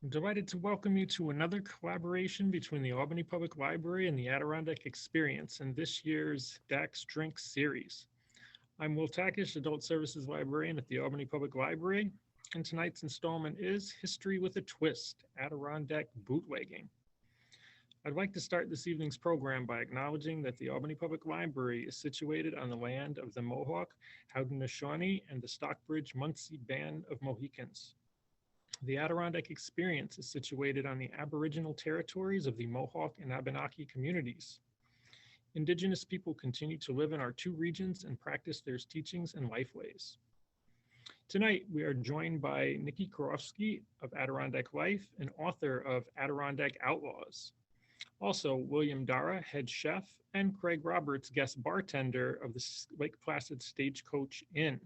I'm delighted to welcome you to another collaboration between the Albany Public Library and the Adirondack Experience in this year's DACKS Drinks series. I'm Will Takish, Adult Services Librarian at the Albany Public Library, and tonight's installment is History with a Twist, Adirondack Bootlegging. I'd like to start this evening's program by acknowledging that the Albany Public Library is situated on the land of the Mohawk, Haudenosaunee, and the Stockbridge Munsee Band of Mohicans. The Adirondack Experience is situated on the Aboriginal territories of the Mohawk and Abenaki communities. Indigenous people continue to live in our two regions and practice their teachings and life ways. Tonight, we are joined by Niki Kourofsky of Adirondack Life and author of Adirondack Outlaws. Also, William Darrah, head chef, and Craig Roberts, guest bartender of the Lake Placid Stagecoach Inn.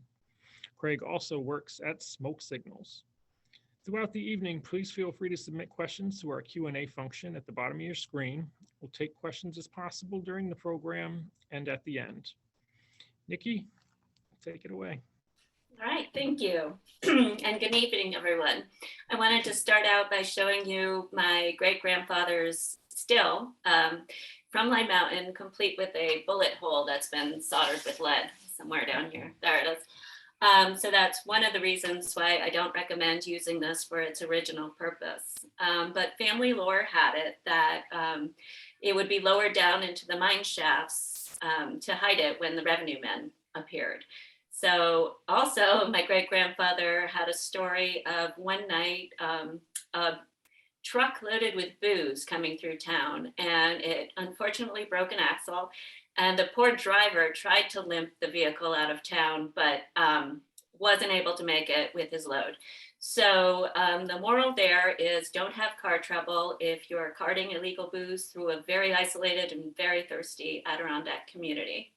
Craig also works at Smoke Signals. Throughout the evening, please feel free to submit questions to our Q&A function at the bottom of your screen. We'll take questions as possible during the program and at the end. Niki, take it away. All right, thank you. And good evening, everyone. I wanted to start out by showing you my great-grandfather's still from Lime Mountain, complete with a bullet hole that's been soldered with lead somewhere down here. There it is. So that's one of the reasons why I don't recommend using this for its original purpose. But family lore had it that it would be lowered down into the mine shafts to hide it when the revenue men appeared. So also my great-grandfather had a story of one night a truck loaded with booze coming through town, and it unfortunately broke an axle. And the poor driver tried to limp the vehicle out of town, but wasn't able to make it with his load. So the moral there is don't have car trouble if you're carting illegal booze through a very isolated and very thirsty Adirondack community.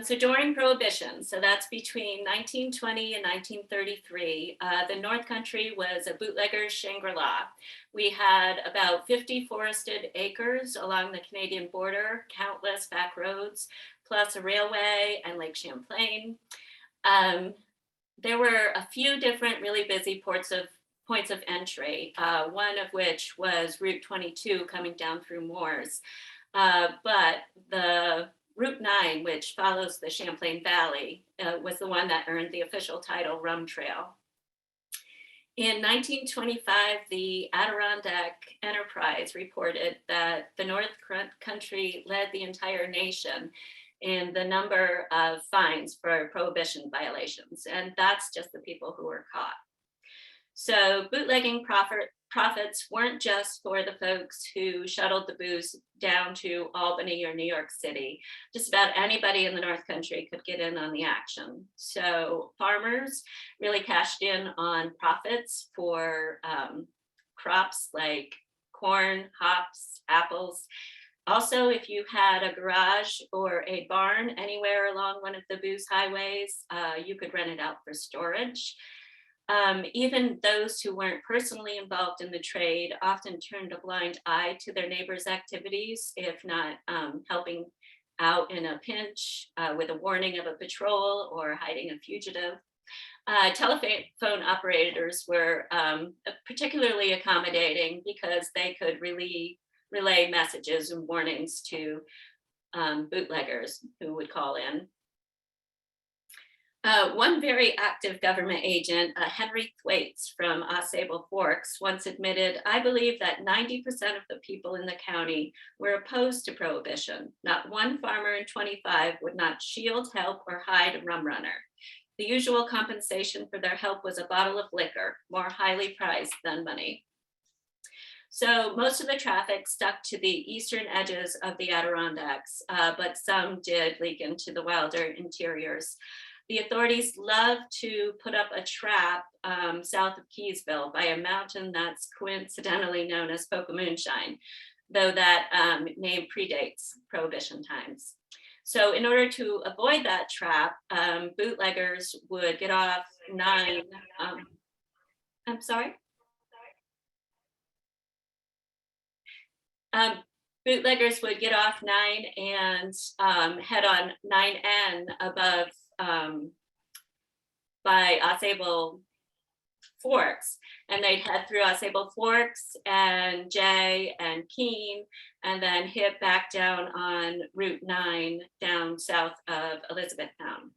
So during Prohibition, so that's between 1920 and 1933, the North Country was a bootlegger's Shangri-La. We had about 50 forested acres along the Canadian border, countless back roads, plus a railway and Lake Champlain. There were a few different really busy points of entry, one of which was Route 22 coming down through Moores. But the Route 9, which follows the Champlain Valley, was the one that earned the official title Rum Trail. In 1925, the Adirondack Enterprise reported that the North Country led the entire nation in the number of fines for prohibition violations, and that's just the people who were caught. So bootlegging profits weren't just for the folks who shuttled the booze down to Albany or New York City. Just about anybody in the North Country could get in on the action. So farmers really cashed in on profits for crops like corn, hops, apples. Also, if you had a garage or a barn anywhere along one of the booze highways, you could rent it out for storage. Even those who weren't personally involved in the trade often turned a blind eye to their neighbors' activities, if not helping out in a pinch with a warning of a patrol or hiding a fugitive. Telephone operators were particularly accommodating because they could relay messages and warnings to bootleggers who would call in. One very active government agent, Henry Thwaites from Ausable Forks, once admitted, "I believe that 90% of the people in the county were opposed to prohibition. Not one farmer in 25 would not shield, help, or hide a rum runner. The usual compensation for their help was a bottle of liquor, more highly prized than money." So most of the traffic stuck to the eastern edges of the Adirondacks, but some did leak into the wilder interiors. The authorities love to put up a trap south of Keysville by a mountain that's coincidentally known as Poca Moonshine, though that name predates Prohibition times. So in order to avoid that trap, bootleggers would get off I'm sorry? Bootleggers would get off 9 and head on 9N above by Ausable Forks, and they'd head through Ausable Forks and Jay and Keene, and then hit back down on Route 9 down south of Elizabethtown.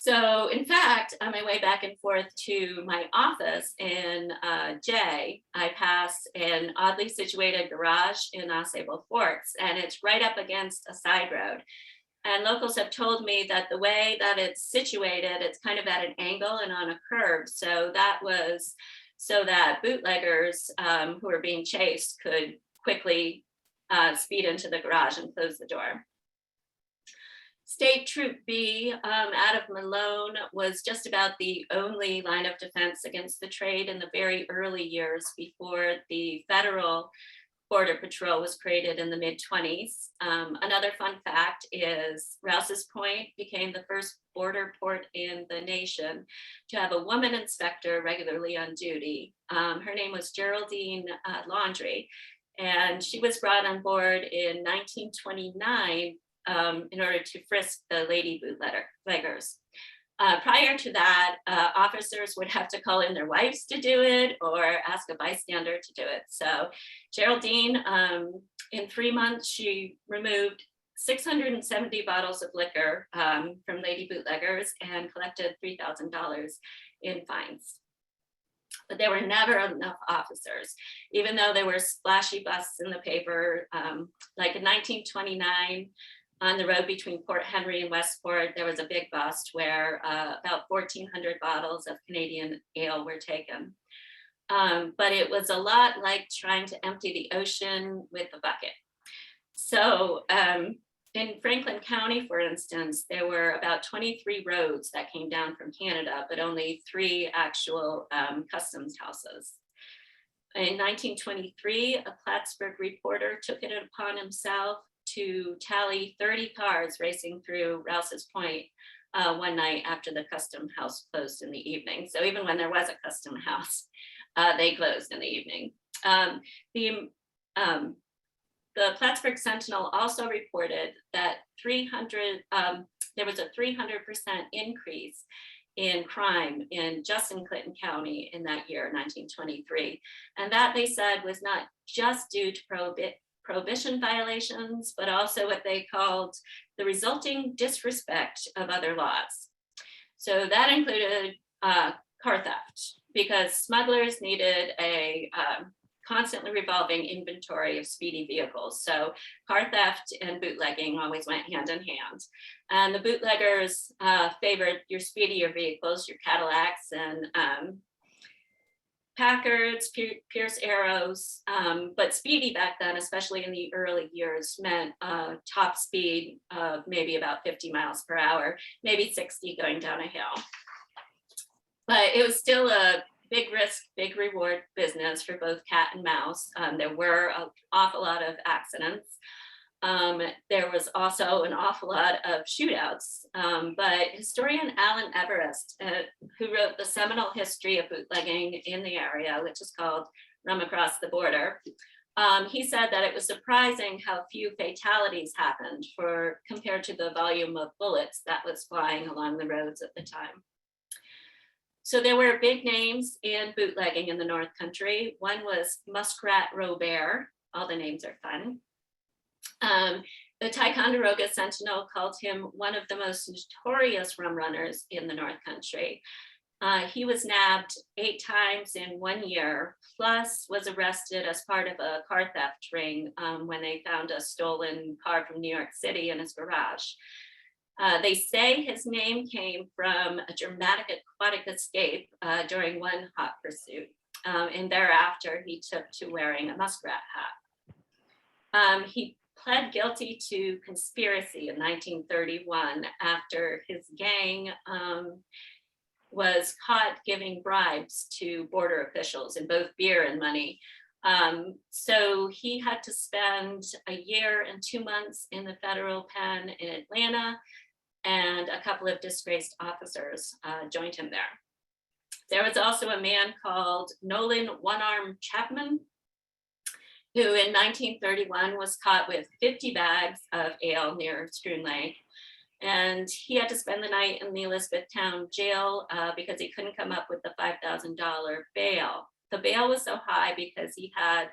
So in fact, on my way back and forth to my office in Jay, I passed an oddly situated garage in Ausable Forks, and it's right up against a side road. And locals have told me that the way that it's situated, it's kind of at an angle and on a curve. So that was so that bootleggers who were being chased could quickly speed into the garage and close the door. State Troop B out of Malone was just about the only line of defense against the trade in the very early years before the federal Border Patrol was created in the mid-20s. Another fun fact is Rouse's Point became the first border port in the nation to have a woman inspector regularly on duty. Her name was Geraldine Laundrie, and she was brought on board in 1929 in order to frisk the lady bootleggers. Prior to that, officers would have to call in their wives to do it or ask a bystander to do it. So Geraldine, in 3 months, she removed 670 bottles of liquor from lady bootleggers and collected $3,000 in fines. But there were never enough officers, even though there were splashy busts in the paper. Like in 1929, on the road between Port Henry and Westport, there was a big bust where about 1,400 bottles of Canadian ale were taken. But it was a lot like trying to empty the ocean with a bucket. So in Franklin County, for instance, there were about 23 roads that came down from Canada, but only 3 actual customs houses. In 1923, a Plattsburgh reporter took it upon himself to tally 30 cars racing through Rouse's Point one night after the custom house closed in the evening. So even when there was a custom house, they closed in the evening. The Plattsburgh Sentinel also reported that there was a 300% increase in crime just in Clinton County in that year, 1923. And that, they said, was not just due to Prohibition violations, but also what they called the resulting disrespect of other laws. So that included car theft, because smugglers needed a constantly revolving inventory of speedy vehicles. So car theft and bootlegging always went hand in hand. And the bootleggers favored your speedier vehicles, your Cadillacs and Packards, Pierce Arrows, but speedy back then, especially in the early years, meant top speed of maybe about 50 miles per hour, maybe 60 going down a hill. But it was still a big risk, big reward business for both cat and mouse. There were an awful lot of accidents. There was also an awful lot of shootouts, but historian Alan Everest, who wrote the seminal history of bootlegging in the area, which is called Rum Across the Border, he said that it was surprising how few fatalities happened compared to the volume of bullets that was flying along the roads at the time. So there were big names in bootlegging in the North Country. One was Muskrat Robert. All the names are fun. The Ticonderoga Sentinel called him one of the most notorious rum runners in the North Country. He was nabbed 8 times in 1 year, plus was arrested as part of a car theft ring when they found a stolen car from New York City in his garage. They say his name came from a dramatic aquatic escape during one hot pursuit. And thereafter, he took to wearing a muskrat hat. He pled guilty to conspiracy in 1931 after his gang was caught giving bribes to border officials in both beer and money. So he had to spend a year and 2 months in the federal pen in Atlanta, and a couple of disgraced officers joined him there. There was also a man called Nolan One-Arm Chapman, who in 1931 was caught with 50 bags of ale near Schroon Lake. And he had to spend the night in the Elizabethtown jail because he couldn't come up with the $5,000 bail. The bail was so high because he had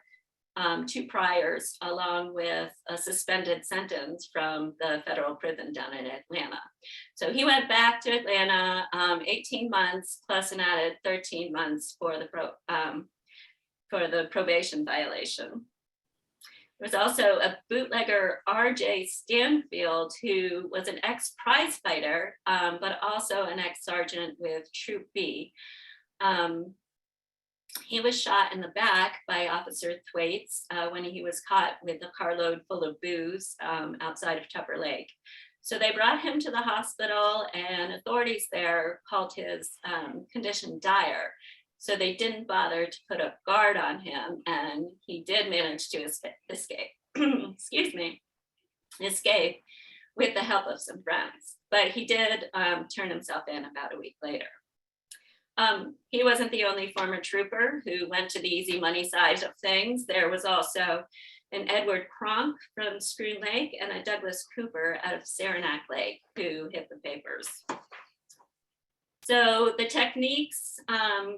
2 priors along with a suspended sentence from the federal prison down in Atlanta. So he went back to Atlanta, 18 months plus an added 13 months for the probation violation. There was also a bootlegger, R.J. Stanfield, who was an ex-prize fighter, but also an ex-sergeant with Troop B. He was shot in the back by Officer Thwaites when he was caught with a carload full of booze outside of Tupper Lake. So they brought him to the hospital, and authorities there called his condition dire. So they didn't bother to put a guard on him, and he did manage to escape. Excuse me, escape with the help of some friends. But he did turn himself in about a week later. He wasn't the only former trooper who went to the easy money side of things. There was also an Edward Kronk from Scroon Lake and a Douglas Cooper out of Saranac Lake who hit the papers. So the techniques,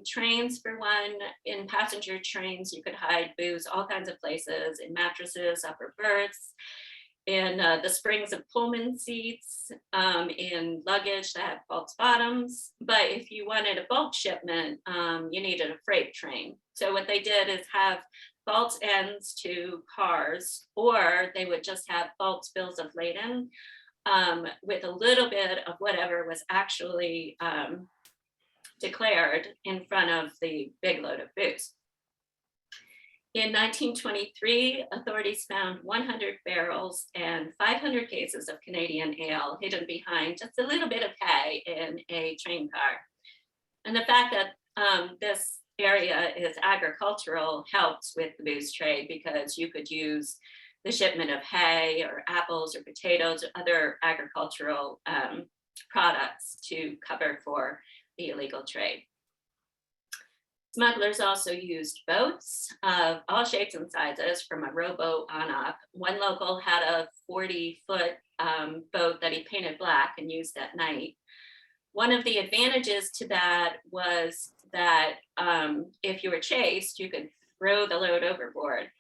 trains for one, in passenger trains, you could hide booze all kinds of places, in mattresses, upper berths, in the springs of Pullman seats, in luggage that had false bottoms. But if you wanted a bulk shipment, you needed a freight train. So what they did is have false ends to cars, or they would just have false bills of lading with a little bit of whatever was actually declared in front of the big load of booze. In 1923, authorities found 100 barrels and 500 cases of Canadian ale hidden behind just a little bit of hay in a train car. And the fact that this area is agricultural helps with the booze trade, because you could use the shipment of hay or apples or potatoes or other agricultural products to cover for the illegal trade. Smugglers also used boats of all shapes and sizes, from a rowboat on up. One local had a 40-foot boat that he painted black and used at night. One of the advantages to that was that if you were chased, you could throw the load overboard.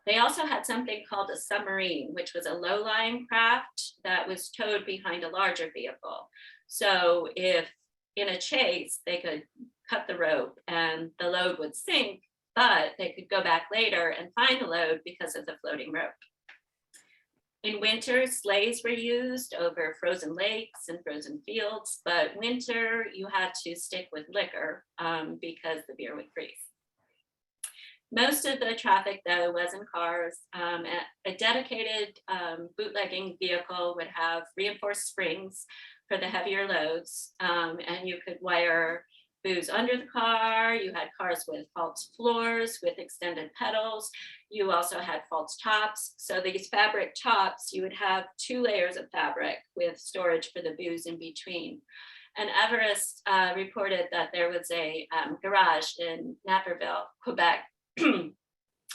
They also had something called a submarine, which was a low-lying craft that was towed behind a larger vehicle. So if in a chase, they could cut the rope and the load would sink, but they could go back later and find the load because of the floating rope. In winter, sleighs were used over frozen lakes and frozen fields, but winter you had to stick with liquor because the beer would freeze. Most of the traffic, though, was in cars. A dedicated bootlegging vehicle would have reinforced springs for the heavier loads, and you could wire booze under the car. You had cars with false floors with extended pedals. You also had false tops. So these fabric tops, you would have 2 layers of fabric with storage for the booze in between. And Everest reported that there was a garage in Naperville, Quebec,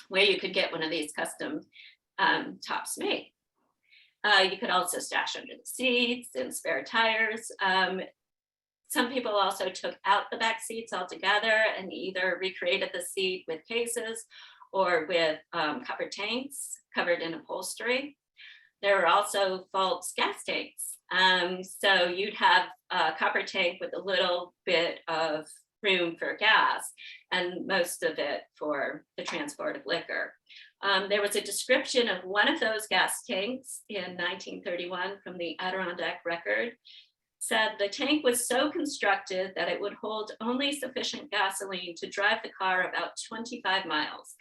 where you could get one of these custom tops made. You could also stash under the seats and spare tires. Some people also took out the back seats altogether and either recreated the seat with cases or with copper tanks covered in upholstery. There were also false gas tanks. So you'd have a copper tank with a little bit of room for gas and most of it for the transport of liquor. There was a description of one of those gas tanks in 1931 from the Adirondack record. Said the tank was so constructed that it would hold only sufficient gasoline to drive the car about 25 miles,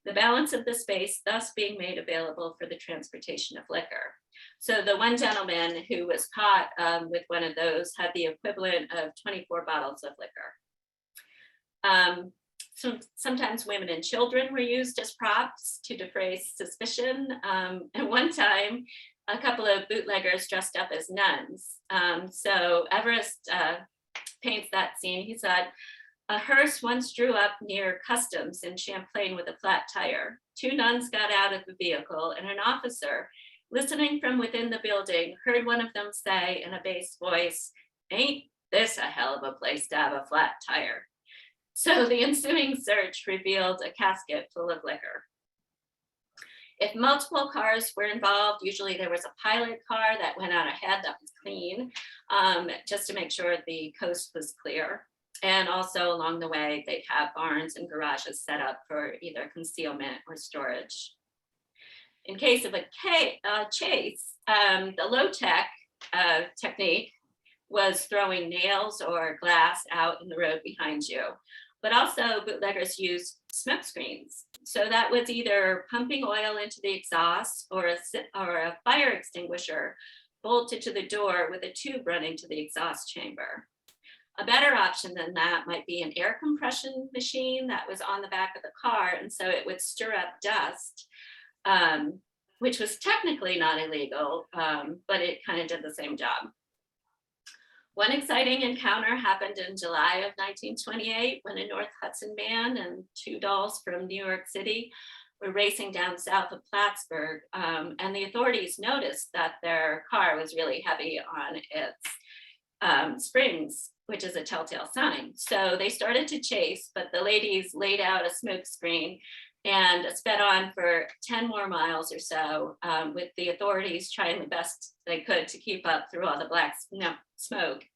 the balance of the space thus being made available for the transportation of liquor. So the one gentleman who was caught with one of those had the equivalent of 24 bottles of liquor. So sometimes women and children were used as props to defray suspicion. And one time, a couple of bootleggers dressed up as nuns. So Everest paints that scene. He said, a hearse once drew up near Customs in Champlain with a flat tire. 2 nuns got out of the vehicle and an officer listening from within the building, heard one of them say in a bass voice, "Ain't this a hell of a place to have a flat tire?" So the ensuing search revealed a casket full of liquor. If multiple cars were involved, usually there was a pilot car that went out ahead that was clean, just to make sure the coast was clear. And also along the way, they'd have barns and garages set up for either concealment or storage. In case of a chase, the low-tech technique was throwing nails or glass out in the road behind you. But also bootleggers used smoke screens. So that was either pumping oil into the exhaust or a fire extinguisher bolted to the door with a tube running to the exhaust chamber. A better option than that might be an air compression machine that was on the back of the car, and so it would stir up dust, which was technically not illegal, but it kind of did the same job. One exciting encounter happened in July of 1928 when a North Hudson man and two dolls from New York City were racing down south of Plattsburgh, and the authorities noticed that their car was really heavy on its springs, which is a telltale sign. So they started to chase, but the ladies laid out a smoke screen and sped on for 10 more miles or so, with the authorities trying the best they could to keep up through all the black smoke.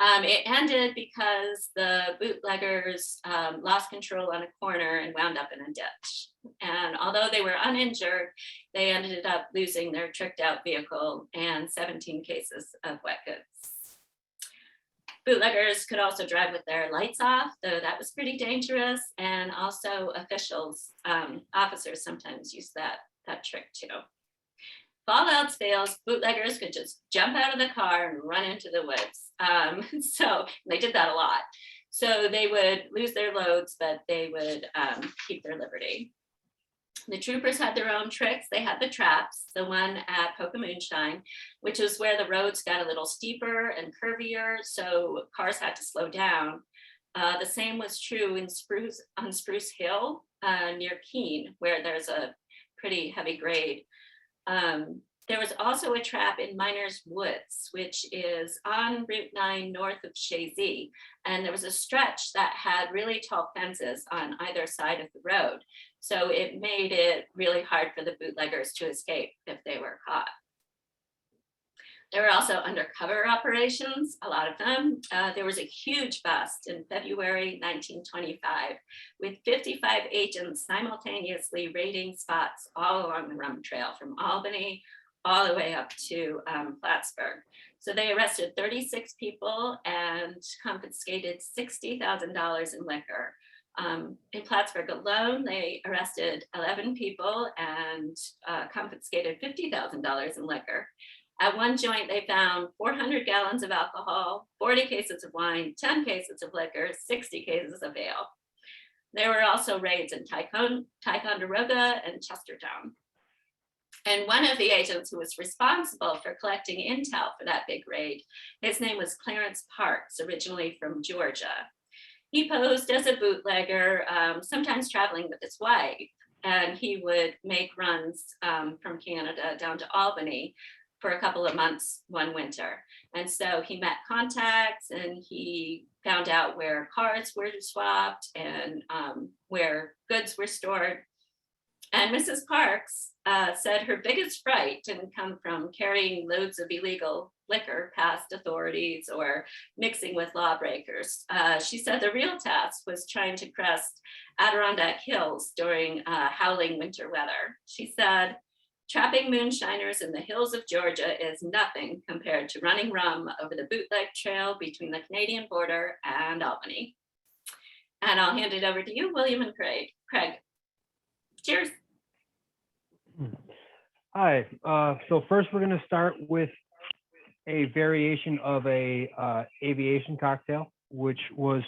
It ended because the bootleggers lost control on a corner and wound up in a ditch. And although they were uninjured, they ended up losing their tricked out vehicle and 17 cases of wet goods. Bootleggers could also drive with their lights off, though that was pretty dangerous. And also officers sometimes use that trick too. If all else fails, bootleggers could just jump out of the car and run into the woods. So they did that a lot. So they would lose their loads, but they would keep their liberty. The troopers had their own tricks. They had the traps, the one at Polka Moonshine, which was where the roads got a little steeper and curvier, so cars had to slow down. The same was true on Spruce Hill near Keene, where there's a pretty heavy grade. There was also a trap in Miners Woods, which is on Route 9 north of Chazy. And there was a stretch that had really tall fences on either side of the road. So it made it really hard for the bootleggers to escape if they were caught. There were also undercover operations, a lot of them. There was a huge bust in February 1925 with 55 agents simultaneously raiding spots all along the rum trail from Albany all the way up to Plattsburgh. So they arrested 36 people and confiscated $60,000 in liquor. In Plattsburgh alone, they arrested 11 people and confiscated $50,000 in liquor. At one joint, they found 400 gallons of alcohol, 40 cases of wine, 10 cases of liquor, 60 cases of ale. There were also raids in Ticonderoga and Chestertown. And one of the agents who was responsible for collecting intel for that big raid, his name was Clarence Parks, originally from Georgia. He posed as a bootlegger, sometimes traveling with his wife, and he would make runs from Canada down to Albany for a couple of months one winter. And so he met contacts and he found out where cars were swapped and where goods were stored. And Mrs. Parks said her biggest fright didn't come from carrying loads of illegal liquor past authorities or mixing with lawbreakers. She said the real task was trying to crest Adirondack hills during howling winter weather. She said, "Trapping moonshiners in the hills of Georgia is nothing compared to running rum over the bootleg trail between the Canadian border and Albany." And I'll hand it over to you, William and Craig. Cheers. Hi, so first we're gonna start with a variation of a aviation cocktail, which was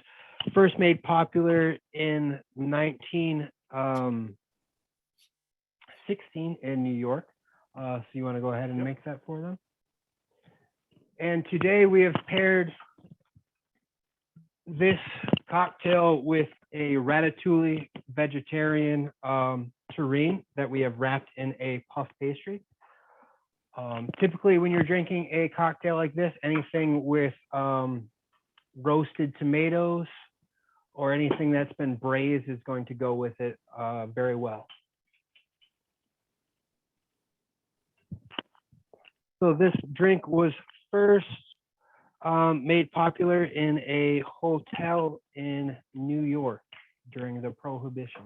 first made popular in 1916 in New York. So you wanna go ahead and make that for them? And today we have paired this cocktail with a ratatouille vegetarian terrine that we have wrapped in a puff pastry. Typically, when you're drinking a cocktail like this, anything with roasted tomatoes or anything that's been braised is going to go with it very well. So this drink was first made popular in a hotel in New York during the Prohibition.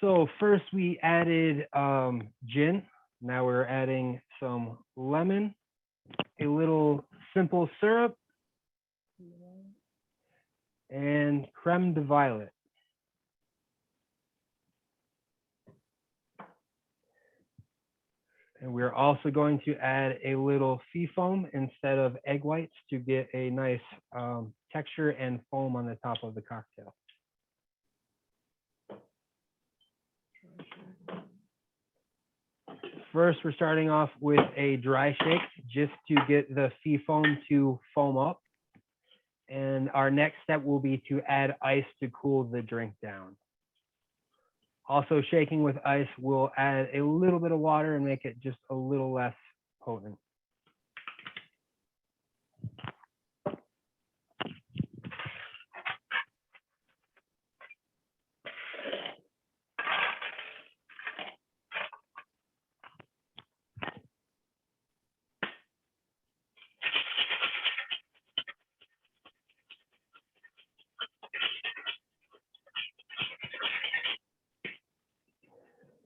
So first we added gin. Now we're adding some lemon, a little simple syrup, and creme de violet. And we're also going to add a little sea foam instead of egg whites to get a nice texture and foam on the top of the cocktail. First, we're starting off with a dry shake just to get the sea foam to foam up. And our next step will be to add ice to cool the drink down. Also, shaking with ice will add a little bit of water and make it just a little less potent.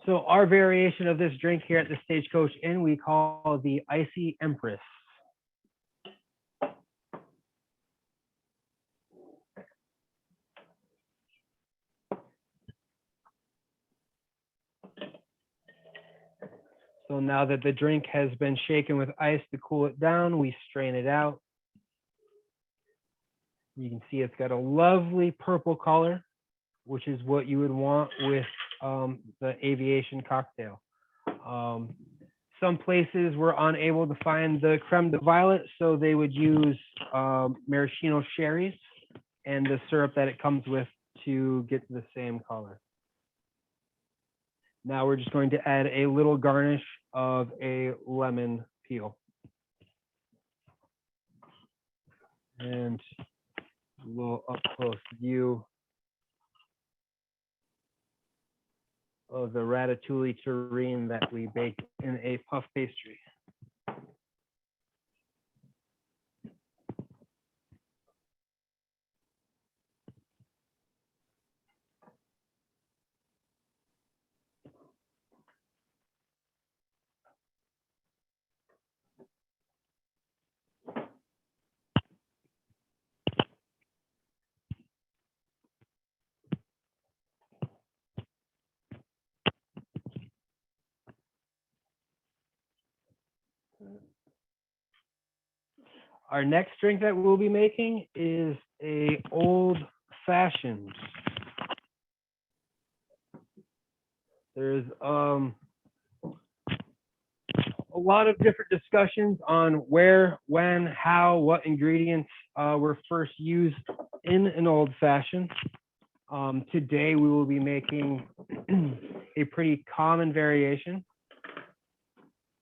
So our variation of this drink here at the Stagecoach Inn, we call the Icy Empress. So now that the drink has been shaken with ice to cool it down, we strain it out. You can see it's got a lovely purple color, which is what you would want with the aviation cocktail. Some places were unable to find the creme de violet, so they would use maraschino cherries and the syrup that it comes with to get the same color. Now we're just going to add a little garnish of a lemon peel. And a little up close view of the ratatouille terrine that we bake in a puff pastry. Our next drink that we'll be making is a old fashioned. There's a lot of different discussions on where, when, how, what ingredients were first used in an old fashioned. Today we will be making a pretty common variation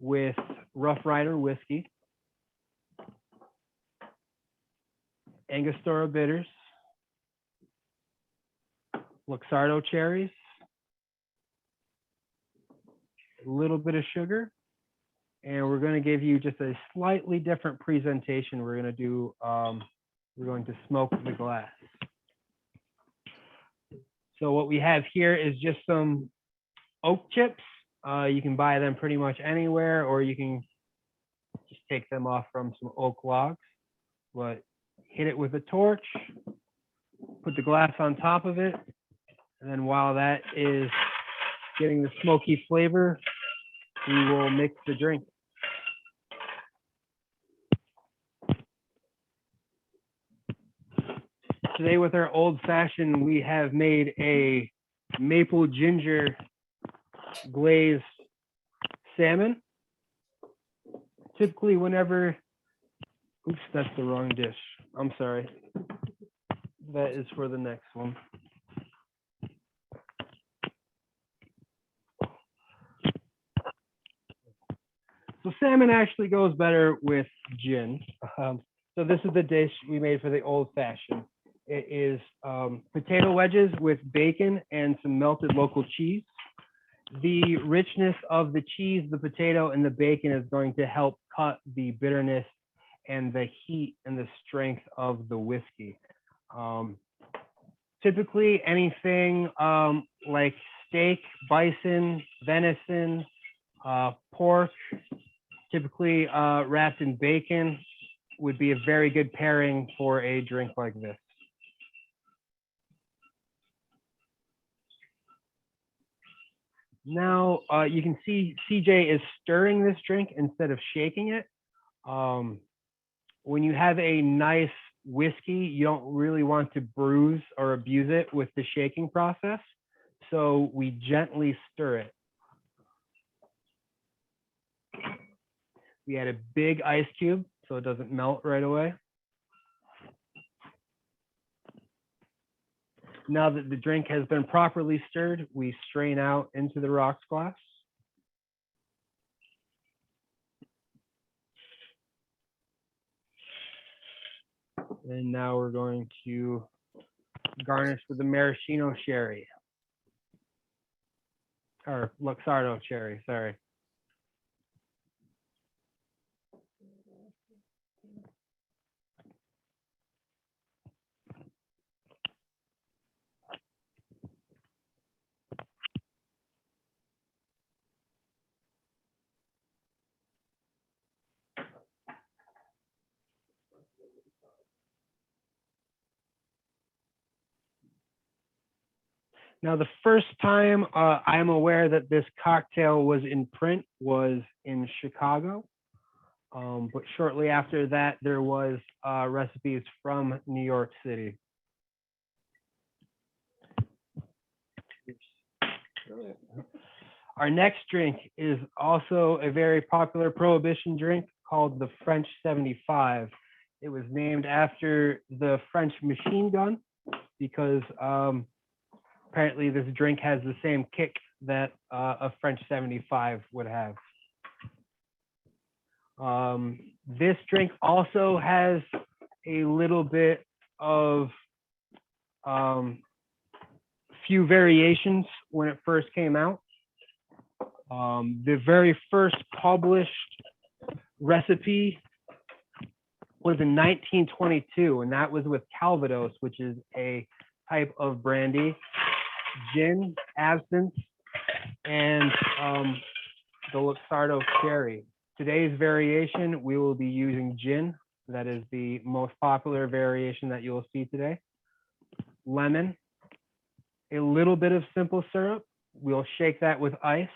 with Rough Rider whiskey, Angostura bitters, Luxardo cherries, a little bit of sugar, and we're going to give you just a slightly different presentation. We're going to do, we're going to smoke the glass. So what we have here is just some oak chips. You can buy them pretty much anywhere, or you can just take them off from some oak logs. But hit it with a torch, put the glass on top of it, and then while that is getting the smoky flavor, we will mix the drink. Today with our old fashioned, we have made a maple ginger glazed salmon. Typically, whenever Oops, that's the wrong dish. I'm sorry. That is for the next one. So salmon actually goes better with gin. So this is the dish we made for the old fashioned. It is potato wedges with bacon and some melted local cheese. The richness of the cheese, the potato, and the bacon is going to help cut the bitterness and the heat and the strength of the whiskey. Typically anything like steak, bison, venison, pork, typically wrapped in bacon, would be a very good pairing for a drink like this. Now you can see CJ is stirring this drink instead of shaking it. When you have a nice whiskey, you don't really want to bruise or abuse it with the shaking process. So we gently stir it. We add a big ice cube so it doesn't melt right away. Now that the drink has been properly stirred, we strain out into the rocks glass. And now we're going to garnish with the maraschino cherry. Or Luxardo cherry, sorry. Now, the first time I'm aware that this cocktail was in print was in Chicago. But shortly after that, there was recipes from New York City. Our next drink is also a very popular Prohibition drink called the French 75. It was named after the French machine gun because apparently this drink has the same kick that a French 75 would have. This drink also has a little bit of few variations when it first came out. The very first published recipe was in 1922, and that was with Calvados, which is a type of brandy, gin, absinthe, and the Luxardo cherry. Today's variation, we will be using gin. That is the most popular variation that you will see today. Lemon, a little bit of simple syrup. We'll shake that with ice,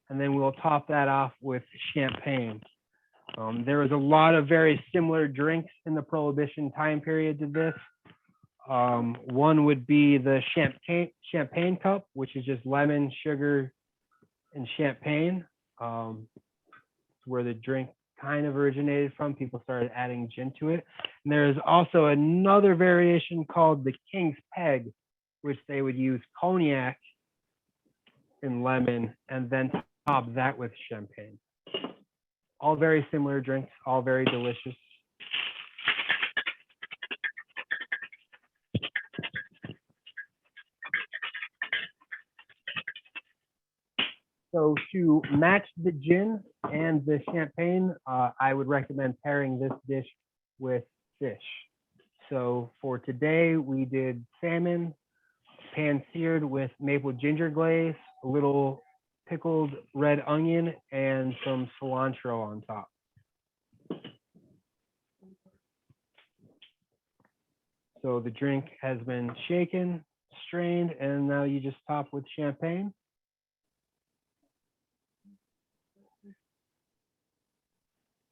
and then we'll top that off with champagne. There was a lot of very similar drinks in the Prohibition time period to this. One would be the champagne cup, which is just lemon, sugar, and champagne. Where the drink kind of originated from. People started adding gin to it. And there is also another variation called the King's Peg, which they would use cognac and lemon and then top that with champagne. All very similar drinks, all very delicious. So to match the gin and the champagne, I would recommend pairing this dish with fish. So for today, we did salmon, pan-seared with maple ginger glaze, a little pickled red onion, and some cilantro on top. So the drink has been shaken, strained, and now you just top with champagne.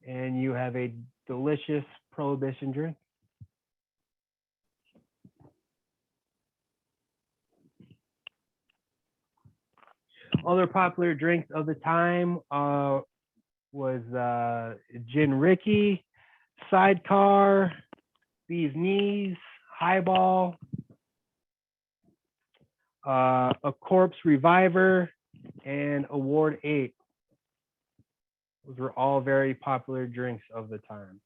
And you have a delicious Prohibition drink. Other popular drinks of the time was gin Ricky, sidecar, these knees, highball, a corpse reviver, and Award 8. Those were all very popular drinks of the time.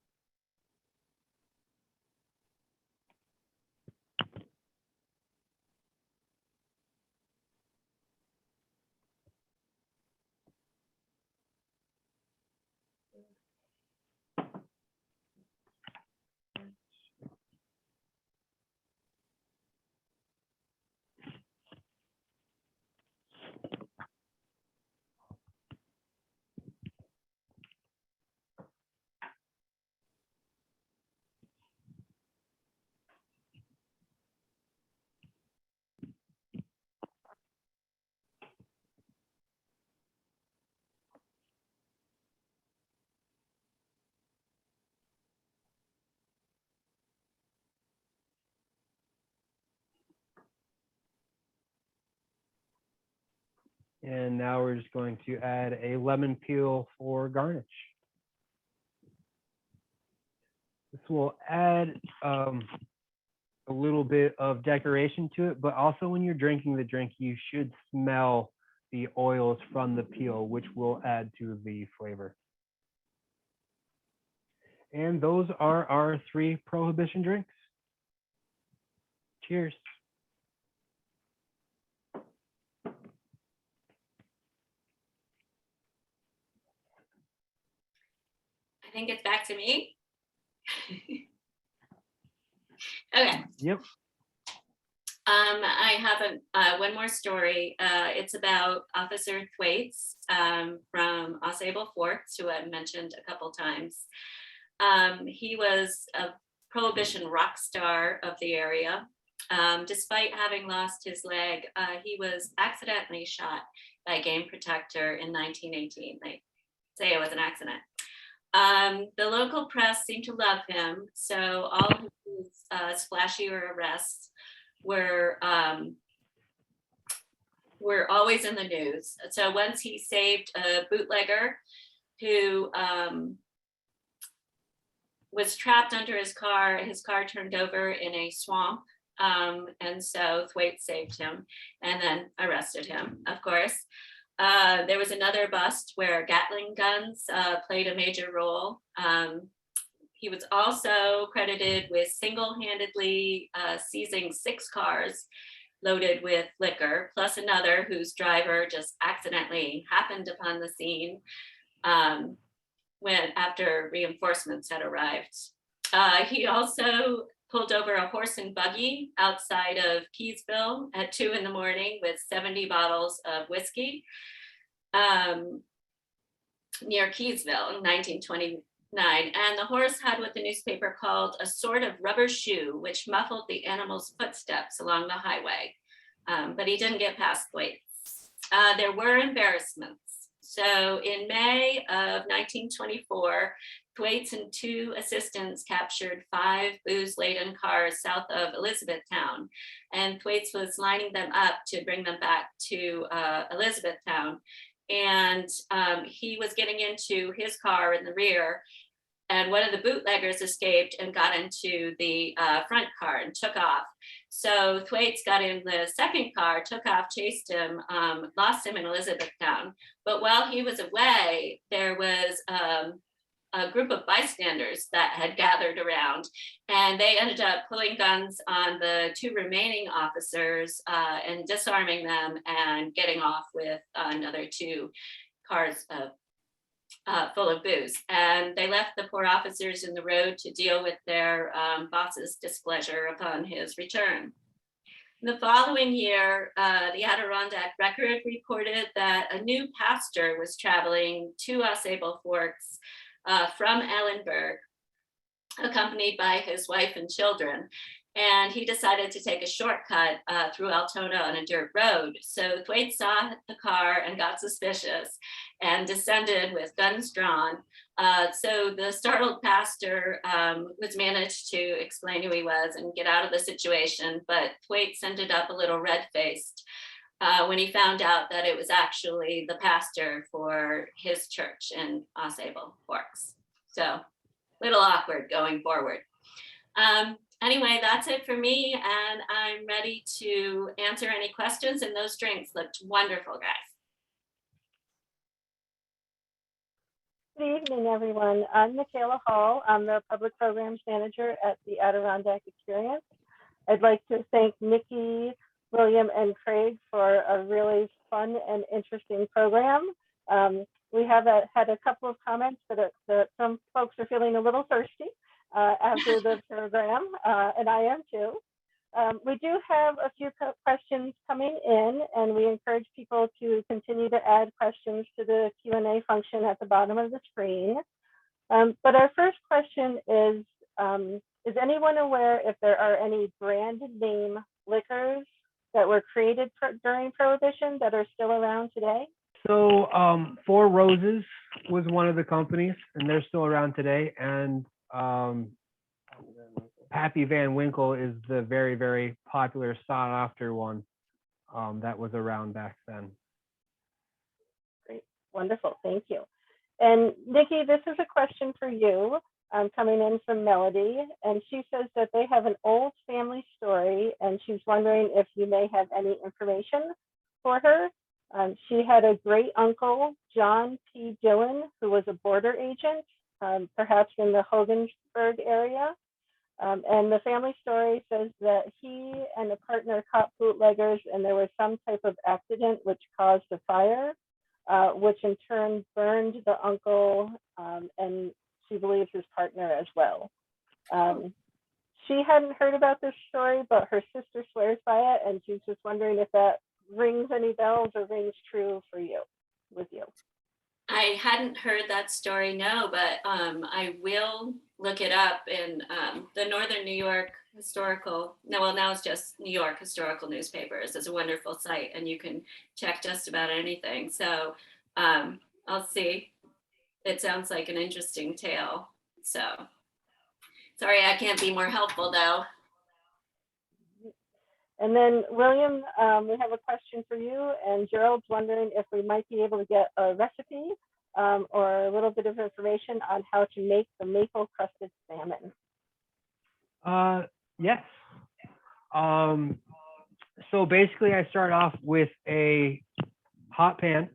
And now we're just going to add a lemon peel for garnish. This will add a little bit of decoration to it, but also when you're drinking the drink, you should smell the oils from the peel, which will add to the flavor. And those are our 3 Prohibition drinks. Cheers. I think it's back to me. Okay. Yep. I have one more story. It's about Officer Thwaites from Ausable Forks, who I've mentioned a couple times. He was a Prohibition rock star of the area. Despite having lost his leg, he was accidentally shot by a game protector in 1918. They say it was an accident. The local press seemed to love him, so all his splashier arrests were always in the news. So once he saved a bootlegger who was trapped under his car turned over in a swamp. And so Thwaites saved him and then arrested him, of course. There was another bust where Gatling guns played a major role. He was also credited with single-handedly seizing 6 cars loaded with liquor, plus another whose driver just accidentally happened upon the scene after reinforcements had arrived. He also pulled over a horse and buggy outside of Keysville at 2 in the morning with 70 bottles of whiskey near Keysville in 1929. And the horse had what the newspaper called a sort of rubber shoe, which muffled the animal's footsteps along the highway. But he didn't get past Thwaites. There were embarrassments. So in May of 1924, Thwaites and 2 assistants captured 5 booze-laden cars south of Elizabethtown, and Thwaites was lining them up to bring them back to Elizabethtown. And he was getting into his car in the rear, and one of the bootleggers escaped and got into the front car and took off. So Thwaites got in the second car, took off, chased him, lost him in Elizabethtown. But while he was away, there was a group of bystanders that had gathered around, and they ended up pulling guns on the 2 remaining officers and disarming them and getting off with another 2 cars full of booze. And they left the poor officers in the road to deal with their boss's displeasure upon his return. The following year, the Adirondack Record reported that a new pastor was traveling to Ausable Forks from Ellenburg, accompanied by his wife and children. And he decided to take a shortcut through Altona on a dirt road. So Thwaites saw the car and got suspicious and descended with guns drawn. So the startled pastor was managed to explain who he was and get out of the situation, but Thwaites ended up a little red-faced when he found out that it was actually the pastor for his church in Ausable Forks. So little awkward going forward. Anyway, that's it for me, and I'm ready to answer any questions, and those drinks looked wonderful, guys. Good evening, everyone. I'm Michaela Hall. I'm the Public Programs Manager at the Adirondack Experience. I'd like to thank Niki, William, and Craig for a really fun and interesting program. We have had a couple of comments that some folks are feeling a little thirsty after the program, and I am too. We do have a few questions coming in, and we encourage people to continue to add questions to the Q&A function at the bottom of the screen. But our first question is anyone aware if there are any brand name liquors that were created during Prohibition that are still around today? So Four Roses was one of the companies, and they're still around today. And Pappy Van Winkle is the very, very popular sought-after one that was around back then. Great, wonderful, thank you. And Niki, this is a question for you, coming in from Melody, and she says that they have an old family story, and she's wondering if you may have any information for her. She had a great uncle, John P. Dillon, who was a border agent, perhaps in the Hogansburg area. And the family story says that he and a partner caught bootleggers, and there was some type of accident which caused a fire, which in turn burned the uncle and she believes his partner as well. She hadn't heard about this story, but her sister swears by it, and she's just wondering if that rings any bells or rings true for you, with you. I hadn't heard that story, no, but I will look it up in the Northern New York Historical, no, well, now it's just New York Historical Newspapers. It's a wonderful site, and you can check just about anything. So I'll see. It sounds like an interesting tale. So sorry, I can't be more helpful, though. And then, William, we have a question for you, and Gerald's wondering if we might be able to get a recipe or a little bit of information on how to make the maple crusted salmon. Yes. So basically, I start off with a hot pan.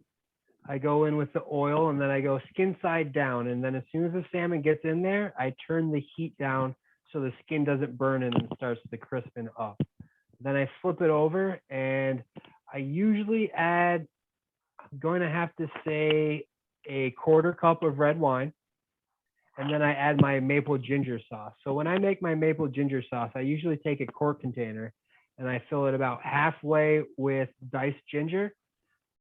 I go in with the oil, and then I go skin side down. And then as soon as the salmon gets in there, I turn the heat down so the skin doesn't burn and starts to crispen up. Then I flip it over, and I usually add, I'm going to have to say, a 1/4 cup of red wine. And then I add my maple ginger sauce. So when I make my maple ginger sauce, I usually take a quart container and I fill it about halfway with diced ginger.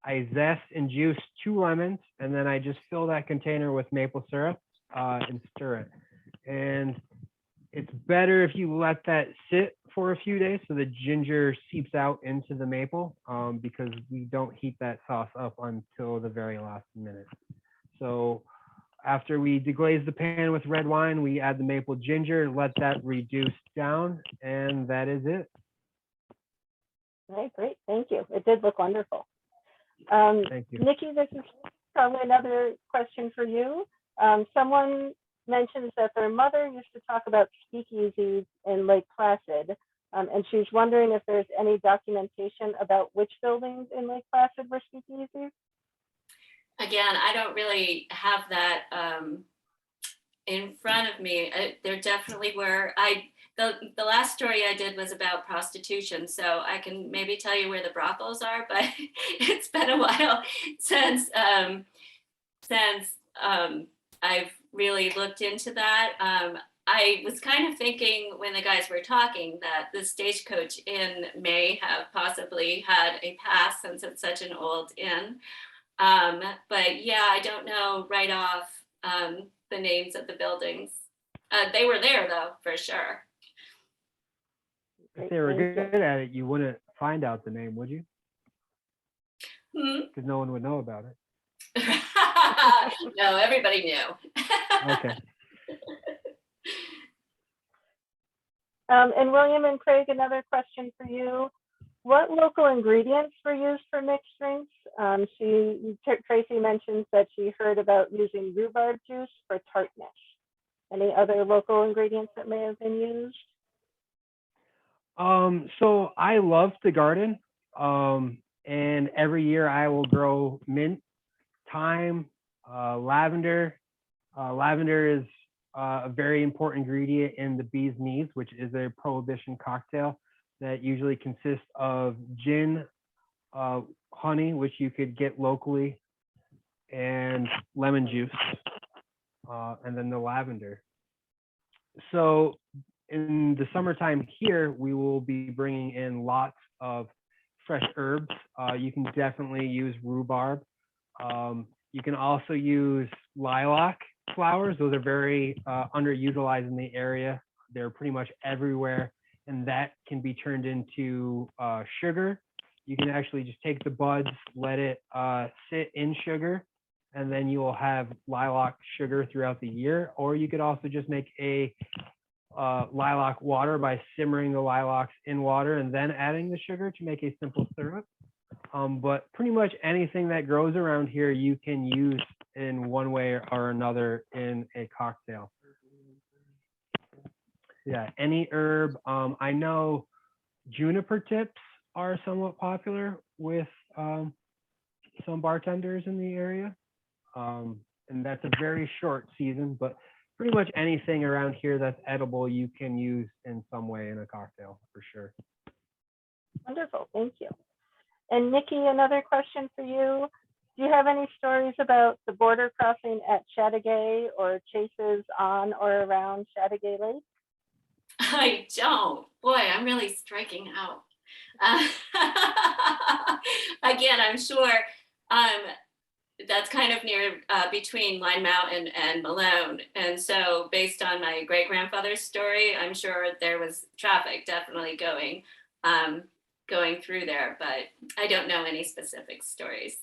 I zest and juice 2 lemons, and then I just fill that container with maple syrup and stir it. And it's better if you let that sit for a few days so the ginger seeps out into the maple, because we don't heat that sauce up until the very last minute. So after we deglaze the pan with red wine, we add the maple ginger, let that reduce down, and that is it. All right, great, thank you. It did look wonderful. Thank you. Niki, this is probably another question for you. Someone mentions that their mother used to talk about speakeasies in Lake Placid, and she's wondering if there's any documentation about which buildings in Lake Placid were speakeasies. Again, I don't really have that in front of me. There definitely were. The last story I did was about prostitution, so I can maybe tell you where the brothels are, but it's been a while since I've really looked into that. I was kind of thinking when the guys were talking that the Stagecoach Inn may have possibly had a past since it's such an old inn. But yeah, I don't know right off the names of the buildings. They were there though, for sure. If they were good at it, you wouldn't find out the name, would you? Because no one would know about it. No, everybody knew. Okay. And William and Craig, another question for you. What local ingredients were used for mixed drinks? Tracy mentions that she heard about using rhubarb juice for tartness. Any other local ingredients that may have been used? So I love to garden, and every year I will grow mint, thyme, lavender. Lavender is a very important ingredient in the bee's knees, which is a prohibition cocktail that usually consists of gin, honey, which you could get locally, and lemon juice, and then the lavender. So in the summertime here, we will be bringing in lots of fresh herbs. You can definitely use rhubarb. You can also use lilac flowers. Those are very underutilized in the area. They're pretty much everywhere, and that can be turned into sugar. You can actually just take the buds, let it sit in sugar, and then you will have lilac sugar throughout the year. Or you could also just make a lilac water by simmering the lilacs in water and then adding the sugar to make a simple syrup. But pretty much anything that grows around here, you can use in one way or another in a cocktail. Yeah, any herb. I know juniper tips are somewhat popular with some bartenders in the area. And that's a very short season, but pretty much anything around here that's edible, you can use in some way in a cocktail for sure. Wonderful, thank you. And Nikki, another question for you. Do you have any stories about the border crossing at Chateauguay or chases on or around Chateauguay Lake? I don't. Boy, I'm really striking out. Again, I'm sure that's kind of near between Line Mountain and Malone. And so based on my great grandfather's story, I'm sure there was traffic definitely going through there, but I don't know any specific stories.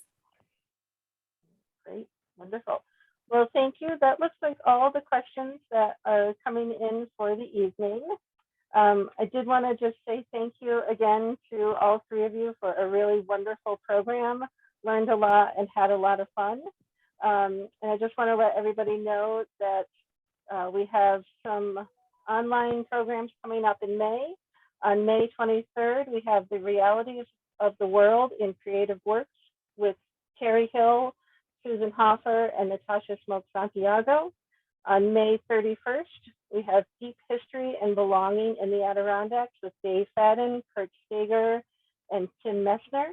Great, wonderful. Well, thank you. That looks like all the questions that are coming in for the evening. I did want to just say thank you again to all three of you for a really wonderful program. Learned a lot and had a lot of fun. And I just want to let everybody know that we have some online programs coming up in May. On May 23rd, we have the Realities of the World in Creative Works with Terry Hill, Susan Hoffer, and Natasha Smoke Santiago. On May 31st, we have Deep History and Belonging in the Adirondacks with Dave Fadden, Kurt Steger, and Tim Messner.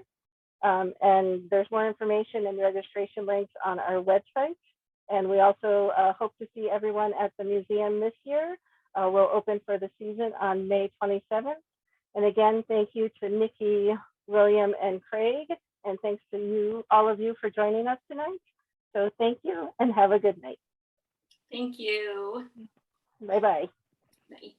And there's more information and registration links on our website. And we also hope to see everyone at the museum this year. We'll open for the season on May 27th. And again, thank you to Nikki, William, and Craig. And thanks to you, all of you, for joining us tonight. So thank you and have a good night. Thank you. Bye-bye. Bye.